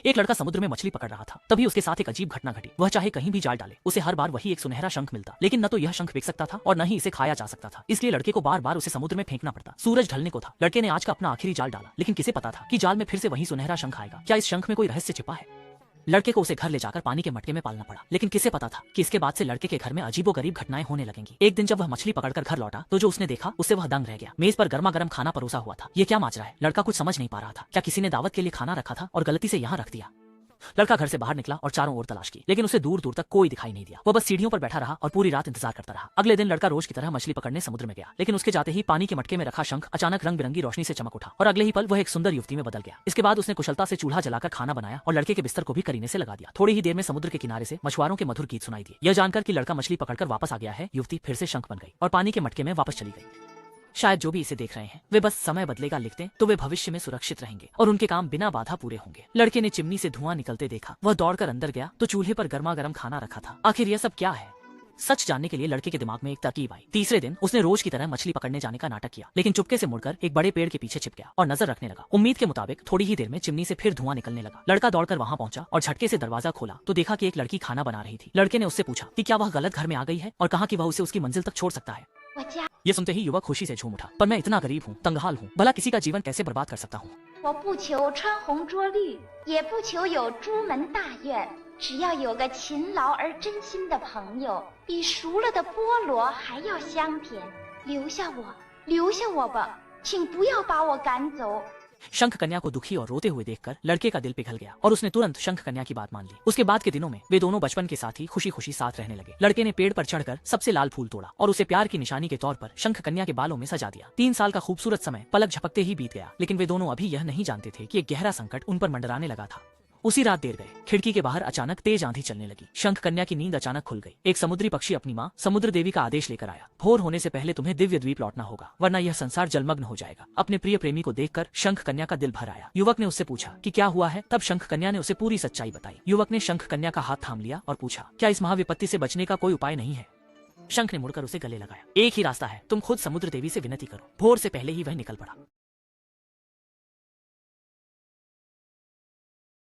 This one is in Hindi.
एक लड़का समुद्र में मछली पकड़ रहा था, तभी उसके साथ एक अजीब घटना घटी। वह चाहे कहीं भी जाल डाले, उसे हर बार वही एक सुनहरा शंख मिलता, लेकिन न तो यह शंख बिक सकता था और न ही इसे खाया जा सकता था। इसलिए लड़के को बार बार उसे समुद्र में फेंकना पड़ता। सूरज ढलने को था, लड़के ने आज का अपना आखिरी जाल डाला, लेकिन किसे पता था कि जाल में फिर से वही सुनहरा शंख आएगा। क्या इस शंख में कोई रहस्य छिपा है? लड़के को उसे घर ले जाकर पानी के मटके में पालना पड़ा, लेकिन किसे पता था कि इसके बाद से लड़के के घर में अजीबोगरीब घटनाएं होने लगेंगी। एक दिन जब वह मछली पकड़कर घर लौटा तो जो उसने देखा उससे वह दंग रह गया। मेज पर गर्मा गर्म खाना परोसा हुआ था। ये क्या माजरा है? लड़का कुछ समझ नहीं पा रहा था। क्या किसी ने दावत के लिए खाना रखा था और गलती से यहाँ रख दिया? लड़का घर से बाहर निकला और चारों ओर तलाश की, लेकिन उसे दूर दूर तक कोई दिखाई नहीं दिया। वह बस सीढ़ियों पर बैठा रहा और पूरी रात इंतजार करता रहा। अगले दिन लड़का रोज की तरह मछली पकड़ने समुद्र में गया, लेकिन उसके जाते ही पानी के मटके में रखा शंख अचानक रंग बिरंगी रोशनी से चमक उठा और अगले ही पल वह एक सुंदर युवती में बदल गया। इसके बाद उसने कुशलता से चूल्हा जलाकर खाना बनाया और लड़के के बिस्तर को भी करीने से लगा दिया। थोड़ी ही देर में समुद्र के किनारे से मछुआरों के मधुर गीत सुनाई दिए। यह जानकर कि लड़का मछली पकड़कर वापस आ गया है, युवती फिर से शंख बन गई और पानी के मटके में वापस चली गई। शायद जो भी इसे देख रहे हैं वे बस समय बदलेगा लिखते तो वे भविष्य में सुरक्षित रहेंगे और उनके काम बिना बाधा पूरे होंगे। लड़के ने चिमनी से धुआं निकलते देखा। वह दौड़कर अंदर गया तो चूल्हे पर गर्मा गर्म खाना रखा था। आखिर यह सब क्या है? सच जानने के लिए लड़के के दिमाग में एक तरकीब आई। तीसरे दिन उसने रोज की तरह मछली पकड़ने जाने का नाटक किया, लेकिन चुपके से मुड़कर एक बड़े पेड़ के पीछे छिप गया और नजर रखने लगा। उम्मीद के मुताबिक थोड़ी ही देर में चिमनी से फिर धुआं निकलने लगा। लड़का दौड़कर वहां पहुंचा और झटके से दरवाजा खोला तो देखा कि एक लड़की खाना बना रही थी। लड़के ने उससे पूछा कि क्या वह गलत घर में आ गई है और कहा कि वह उसे उसकी मंजिल तक छोड़ सकता है। ये सुनते ही युवक खुशी से झूम उठा। पर मैं इतना गरीब हूँ, तंगहाल हूँ, भला किसी का जीवन कैसे बर्बाद कर सकता हूँ? 我不求穿红着绿，也不求有朱门大院，只要有个勤劳而真心的朋友，比熟了的菠萝还要香甜。留下我，留下我吧，请不要把我赶走。 शंख कन्या को दुखी और रोते हुए देखकर लड़के का दिल पिघल गया और उसने तुरंत शंख कन्या की बात मान ली। उसके बाद के दिनों में वे दोनों बचपन के साथ ही खुशी खुशी साथ रहने लगे। लड़के ने पेड़ पर चढ़कर सबसे लाल फूल तोड़ा और उसे प्यार की निशानी के तौर पर शंख कन्या के बालों में सजा दिया। 3 साल का खूबसूरत समय पलक झपकते ही बीत गया, लेकिन वे दोनों अभी यह नहीं जानते थे कि एक गहरा संकट उन पर मंडराने लगा था। उसी रात देर गए, खिड़की के बाहर अचानक तेज आंधी चलने लगी। शंख कन्या की नींद अचानक खुल गई। एक समुद्री पक्षी अपनी माँ समुद्र देवी का आदेश लेकर आया। भोर होने से पहले तुम्हें दिव्य द्वीप लौटना होगा, वरना यह संसार जलमग्न हो जाएगा। अपने प्रिय प्रेमी को देखकर शंख कन्या का दिल भर आया। युवक ने उससे पूछा कि क्या हुआ है। तब शंख कन्या ने उसे पूरी सच्चाई बताई। युवक ने शंख कन्या का हाथ थाम लिया और पूछा, क्या इस महाविपत्ति से बचने का कोई उपाय नहीं है? शंख ने मुड़कर उसे गले लगाया। एक ही रास्ता है, तुम खुद समुद्र देवी से विनती करो। भोर से पहले ही वह निकल पड़ा।